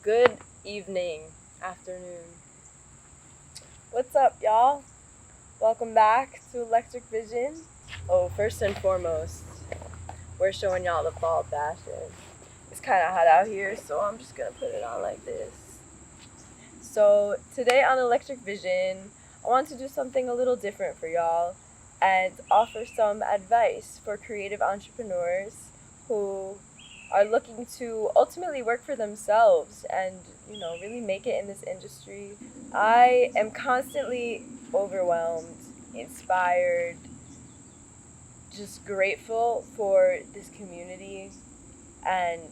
Good evening, afternoon. What's up, y'all? Welcome back to Electric Vision. Oh, first and foremost, we're showing y'all the fall fashion. It's kind of hot out here, so I'm just gonna put it on like this. So today on Electric Vision, I want to do something a little different for y'all and offer some advice for creative entrepreneurs who are looking to ultimately work for themselves and, really make it in this industry. I am constantly overwhelmed, inspired, just grateful for this community and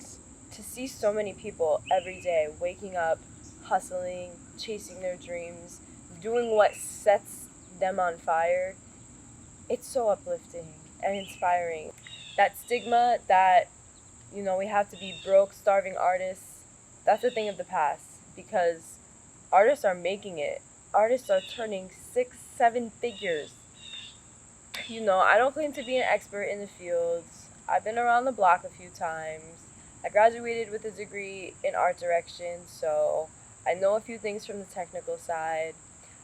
to see so many people every day waking up, hustling, chasing their dreams, doing what sets them on fire. It's so uplifting and inspiring. That stigma that we have to be broke, starving artists, that's a thing of the past because artists are making it. Artists are turning 6-7 figures. I don't claim to be an expert in the fields. I've been around the block a few times. I graduated with a degree in art direction, so I know a few things from the technical side.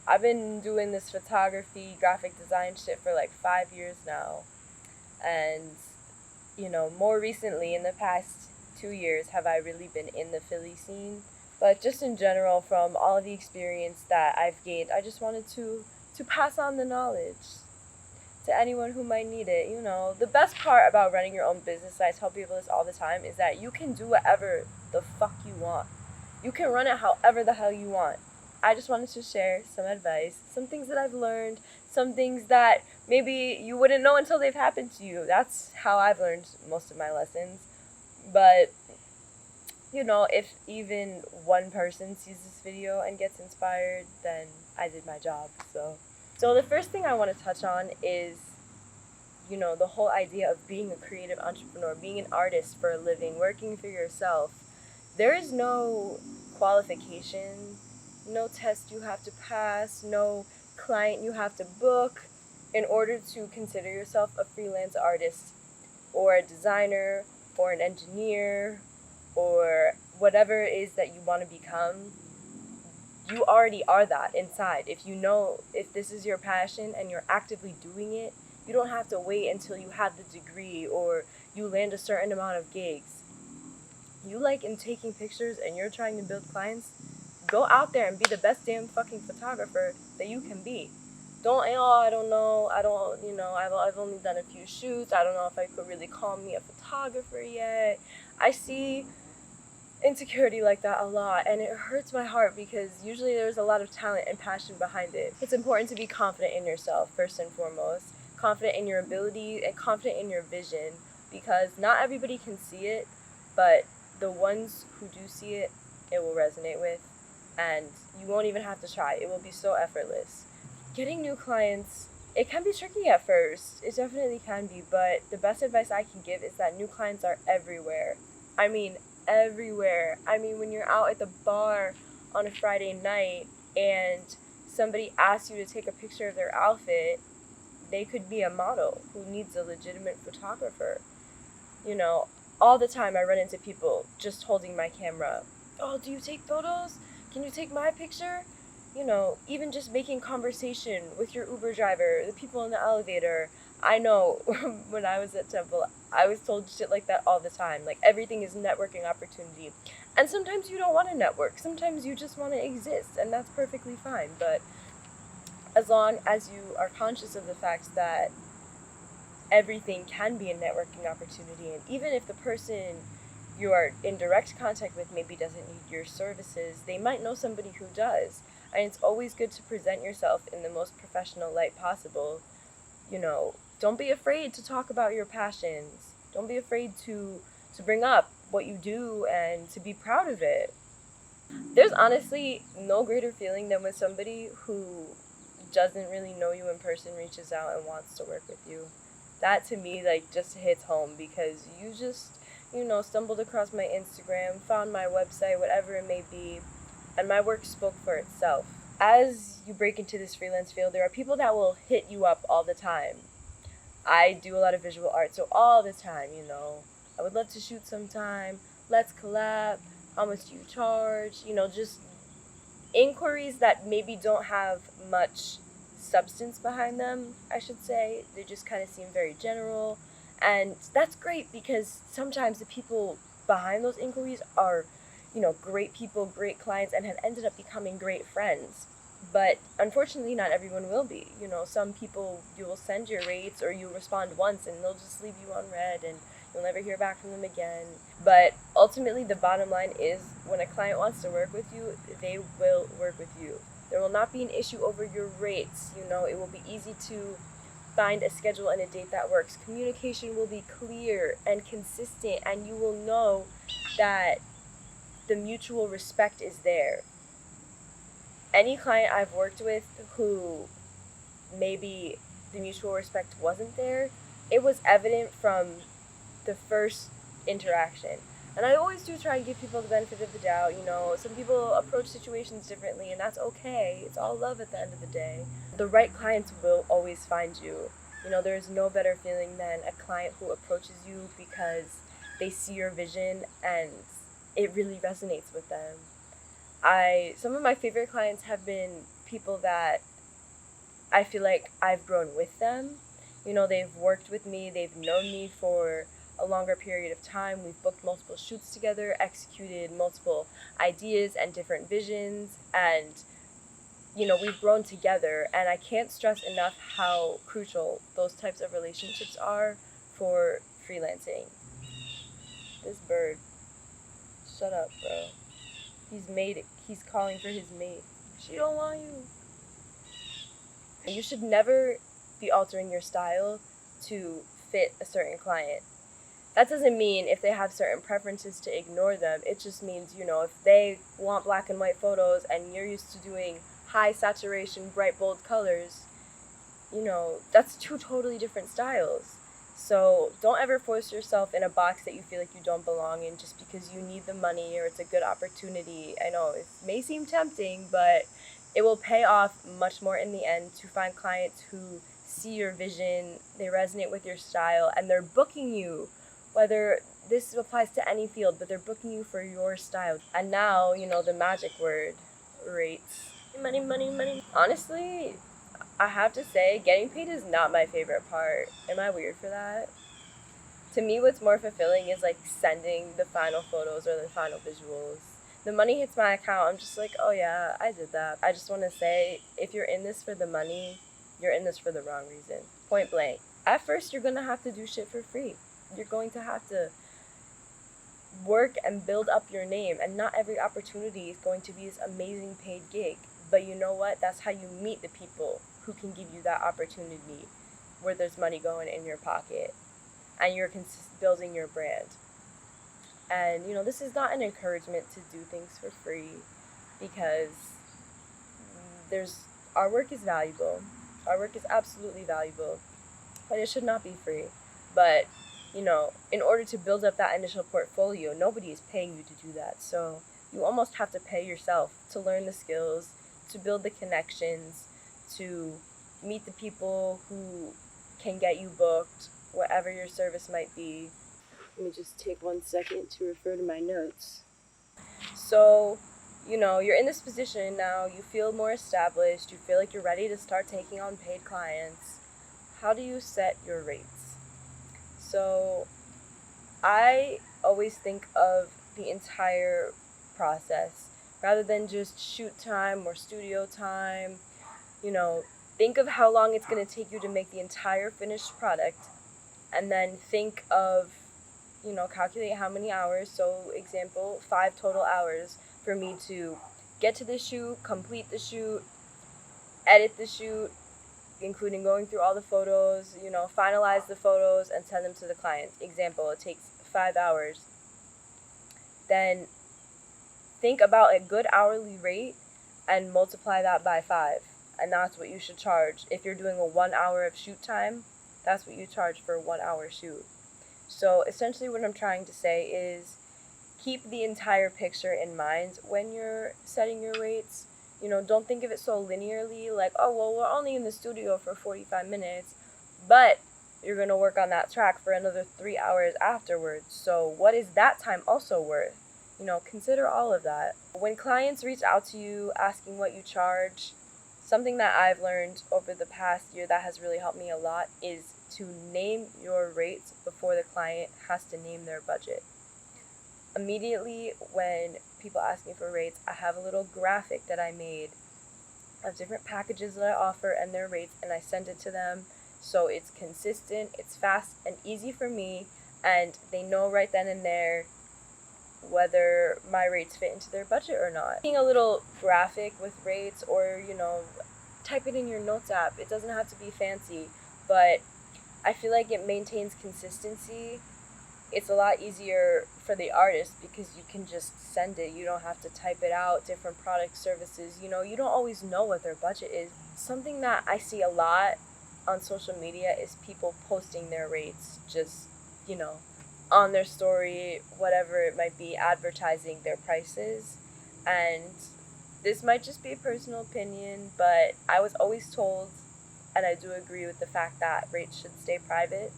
I've been doing this photography, graphic design shit for like 5 years now. And more recently, in the past 2 years, have I really been in the Philly scene. But just in general, from all of the experience that I've gained, I just wanted to pass on the knowledge to anyone who might need it. The best part about running your own business, and I tell people this all the time, is that you can do whatever the fuck you want. You can run it however the hell you want. I just wanted to share some advice, some things that I've learned, some things that maybe you wouldn't know until they've happened to you. That's how I've learned most of my lessons. But, if even one person sees this video and gets inspired, then I did my job. So the first thing I want to touch on is, the whole idea of being a creative entrepreneur, being an artist for a living, working for yourself. There is no qualification, no test you have to pass, no client you have to book in order to consider yourself a freelance artist or a designer or an engineer or whatever it is that you want to become. You already are that inside. If this is your passion and you're actively doing it, you don't have to wait until you have the degree or you land a certain amount of gigs. You like in taking pictures and you're trying to build clients, go out there and be the best damn fucking photographer that you can be. I don't know, I've only done a few shoots, I don't know if I could really call me a photographer yet. I see insecurity like that a lot, and it hurts my heart because usually there's a lot of talent and passion behind it. It's important to be confident in yourself, first and foremost, confident in your ability and confident in your vision, because not everybody can see it, but the ones who do see it, it will resonate with, and you won't even have to try. It will be so effortless. Getting new clients, it can be tricky at first. It definitely can be, but the best advice I can give is that new clients are everywhere. I mean, everywhere. When you're out at the bar on a Friday night and somebody asks you to take a picture of their outfit, they could be a model who needs a legitimate photographer. All the time I run into people just holding my camera. Oh, do you take photos? Can you take my picture? Even just making conversation with your Uber driver, the people in the elevator. I know when I was at Temple, I was told shit like that all the time. Like, everything is networking opportunity. And sometimes you don't want to network. Sometimes you just want to exist, and that's perfectly fine. But as long as you are conscious of the fact that everything can be a networking opportunity, and even if the person you are in direct contact with maybe doesn't need your services, they might know somebody who does. And it's always good to present yourself in the most professional light possible. Don't be afraid to talk about your passions. Don't be afraid to bring up what you do and to be proud of it. There's honestly no greater feeling than when somebody who doesn't really know you in person reaches out and wants to work with you. That to me just hits home because you just stumbled across my Instagram, found my website, whatever it may be, and my work spoke for itself. As you break into this freelance field, there are people that will hit you up all the time. I do a lot of visual art, so all the time, I would love to shoot sometime, let's collab, how much do you charge, just inquiries that maybe don't have much substance behind them, I should say. They just kind of seem very general. And that's great because sometimes the people behind those inquiries are, great people, great clients, and have ended up becoming great friends. But unfortunately, not everyone will be. Some people, you will send your rates or you respond once and they'll just leave you on red and you'll never hear back from them again. But ultimately, the bottom line is when a client wants to work with you, they will work with you. There will not be an issue over your rates. It will be easy to find a schedule and a date that works. Communication will be clear and consistent, and you will know that the mutual respect is there. Any client I've worked with who maybe the mutual respect wasn't there, it was evident from the first interaction. And I always do try to give people the benefit of the doubt. Some people approach situations differently, and that's okay. It's all love at the end of the day. The right clients will always find you. There's no better feeling than a client who approaches you because they see your vision and it really resonates with them. Some of my favorite clients have been people that I feel like I've grown with them. They've worked with me, they've known me for a longer period of time. We've booked multiple shoots together, executed multiple ideas and different visions, and we've grown together. And I can't stress enough how crucial those types of relationships are for freelancing. This bird, shut up, bro. He's calling for his mate. She don't want you. You should never be altering your style to fit a certain client. That doesn't mean if they have certain preferences to ignore them. It just means, if they want black and white photos and you're used to doing high saturation, bright, bold colors, that's two totally different styles. So don't ever force yourself in a box that you feel like you don't belong in just because you need the money or it's a good opportunity. I know it may seem tempting, but it will pay off much more in the end to find clients who see your vision, they resonate with your style, and they're booking you. Whether this applies to any field, but they're booking you for your style. And now, the magic word, rates. Money, money, money. Honestly, I have to say, getting paid is not my favorite part. Am I weird for that? To me, what's more fulfilling is like sending the final photos or the final visuals. The money hits my account, I'm just like, oh yeah, I did that. I just want to say, if you're in this for the money, you're in this for the wrong reason. Point blank. At first, you're going to have to do shit for free. You're going to have to work and build up your name, and not every opportunity is going to be this amazing paid gig. But you know what? That's how you meet the people who can give you that opportunity where there's money going in your pocket and you're building your brand. And, this is not an encouragement to do things for free because our work is valuable. Our work is absolutely valuable, but it should not be free. But, in order to build up that initial portfolio, nobody is paying you to do that. So you almost have to pay yourself to learn the skills, to build the connections, to meet the people who can get you booked, whatever your service might be. Let me just take 1 second to refer to my notes. So, you're in this position now, you feel more established, you feel like you're ready to start taking on paid clients. How do you set your rates? So, I always think of the entire process rather than just shoot time or studio time. Think of how long it's going to take you to make the entire finished product, and then think of, calculate how many hours. So, example, 5 total hours for me to get to the shoot, complete the shoot, edit the shoot, including going through all the photos, finalize the photos and send them to the client. Example, it takes 5 hours. Then think about a good hourly rate and multiply that by 5. And that's what you should charge. If you're doing a 1 hour of shoot time, that's what you charge for a 1 hour shoot. So essentially what I'm trying to say is keep the entire picture in mind when you're setting your rates. Don't think of it so linearly, like, oh, well, we're only in the studio for 45 minutes, but you're going to work on that track for another 3 hours afterwards. So what is that time also worth? consider all of that. When clients reach out to you asking what you charge, something that I've learned over the past year that has really helped me a lot is to name your rates before the client has to name their budget. Immediately when people ask me for rates, I have a little graphic that I made of different packages that I offer and their rates, and I send it to them so it's consistent, it's fast and easy for me, and they know right then and there whether my rates fit into their budget or not. Making a little graphic with rates, or type it in your notes app. It doesn't have to be fancy, but I feel like it maintains consistency. It's a lot easier for the artist because you can just send it. You don't have to type it out, different product services. You don't always know what their budget is. Something that I see a lot on social media is people posting their rates just, on their story, whatever it might be, advertising their prices. And this might just be a personal opinion, but I was always told, and I do agree with the fact that rates should stay private.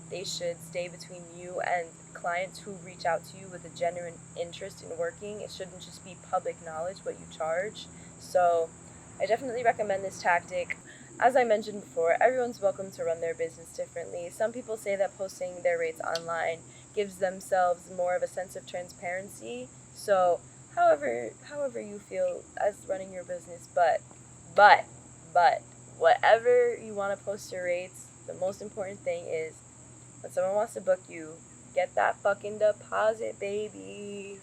They should stay between you and clients who reach out to you with a genuine interest in working. It shouldn't just be public knowledge what you charge. So I definitely recommend this tactic. As I mentioned before, everyone's welcome to run their business differently. Some people say that posting their rates online gives themselves more of a sense of transparency. So however you feel as running your business, but whatever you want to post your rates, the most important thing is when someone wants to book you, get that fucking deposit, baby.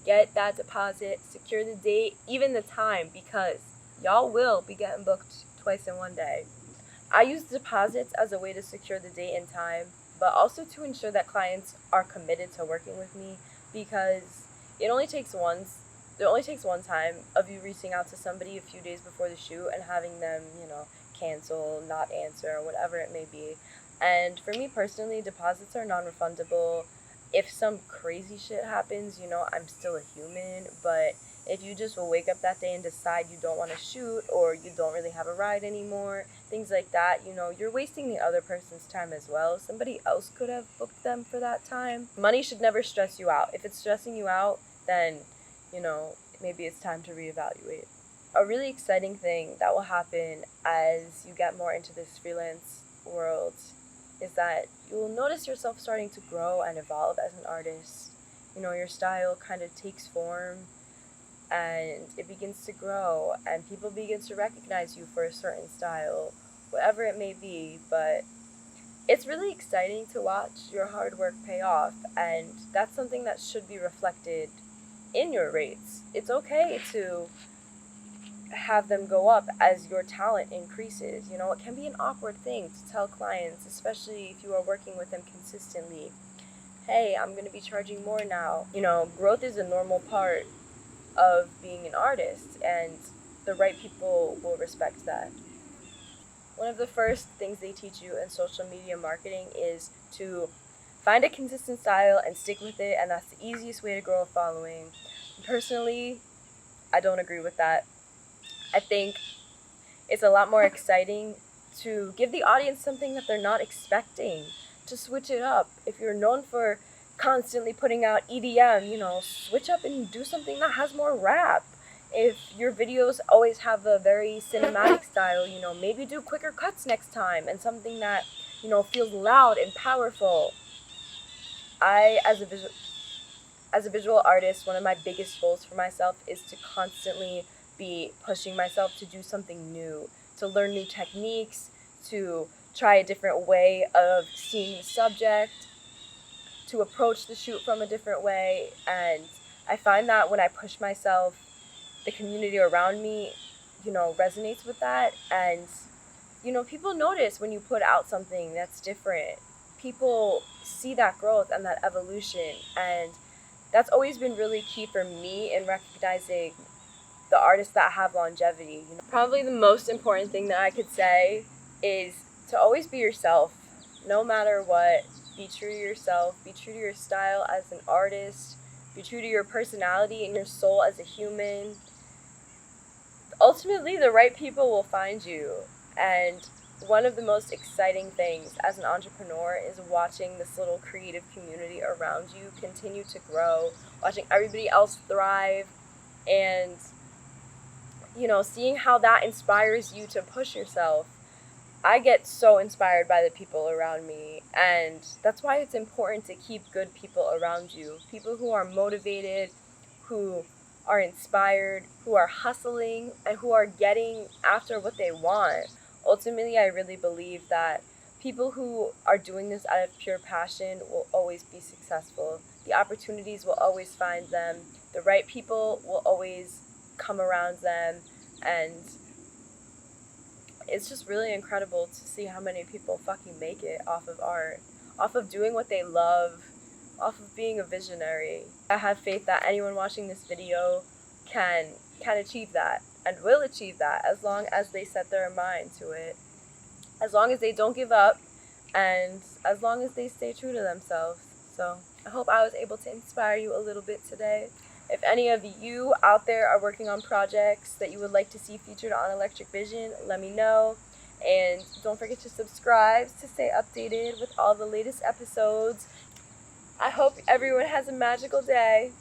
Get that deposit, secure the date, even the time, because y'all will be getting booked twice in one day. I use deposits as a way to secure the date and time, but also to ensure that clients are committed to working with me, because it only takes one time of you reaching out to somebody a few days before the shoot and having them, cancel, not answer, or whatever it may be. And for me personally, deposits are non-refundable. If some crazy shit happens, I'm still a human, but if you just will wake up that day and decide you don't want to shoot, or you don't really have a ride anymore, things like that, you're wasting the other person's time as well. Somebody else could have booked them for that time. Money should never stress you out. If it's stressing you out, then, maybe it's time to reevaluate. A really exciting thing that will happen as you get more into this freelance world is that you'll notice yourself starting to grow and evolve as an artist. Your style kind of takes form and it begins to grow, and people begin to recognize you for a certain style, whatever it may be. But it's really exciting to watch your hard work pay off, and that's something that should be reflected in your rates. It's okay to have them go up as your talent increases. It can be an awkward thing to tell clients, especially if you are working with them consistently, hey, I'm going to be charging more now. Growth is a normal part of being an artist, and the right people will respect that. One of the first things they teach you in social media marketing is to find a consistent style and stick with it, and that's the easiest way to grow a following. Personally, I don't agree with that. I think it's a lot more exciting to give the audience something that they're not expecting, to switch it up. If you're known for constantly putting out EDM, switch up and do something that has more rap. If your videos always have a very cinematic style, maybe do quicker cuts next time, and something that, feels loud and powerful. As a visual artist, one of my biggest goals for myself is to constantly be pushing myself to do something new, to learn new techniques, to try a different way of seeing the subject, to approach the shoot from a different way. And I find that when I push myself, the community around me, resonates with that. And, people notice when you put out something that's different. People see that growth and that evolution. And that's always been really key for me in recognizing the artists that have longevity. Probably the most important thing that I could say is to always be yourself, no matter what. Be true to yourself, be true to your style as an artist, be true to your personality and your soul as a human. Ultimately, the right people will find you, and one of the most exciting things as an entrepreneur is watching this little creative community around you continue to grow, watching everybody else thrive, and, you know, seeing how that inspires you to push yourself. I get so inspired by the people around me, and that's why it's important to keep good people around you. People who are motivated, who are inspired, who are hustling, and who are getting after what they want. Ultimately, I really believe that people who are doing this out of pure passion will always be successful. The opportunities will always find them. The right people will always come around them, and it's just really incredible to see how many people fucking make it off of art, off of doing what they love, off of being a visionary. I have faith that anyone watching this video can achieve that and will achieve that as long as they set their mind to it, as long as they don't give up, and as long as they stay true to themselves. So I hope I was able to inspire you a little bit today. If any of you out there are working on projects that you would like to see featured on Electric Vision, let me know. And don't forget to subscribe to stay updated with all the latest episodes. I hope everyone has a magical day.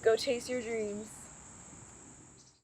Go chase your dreams.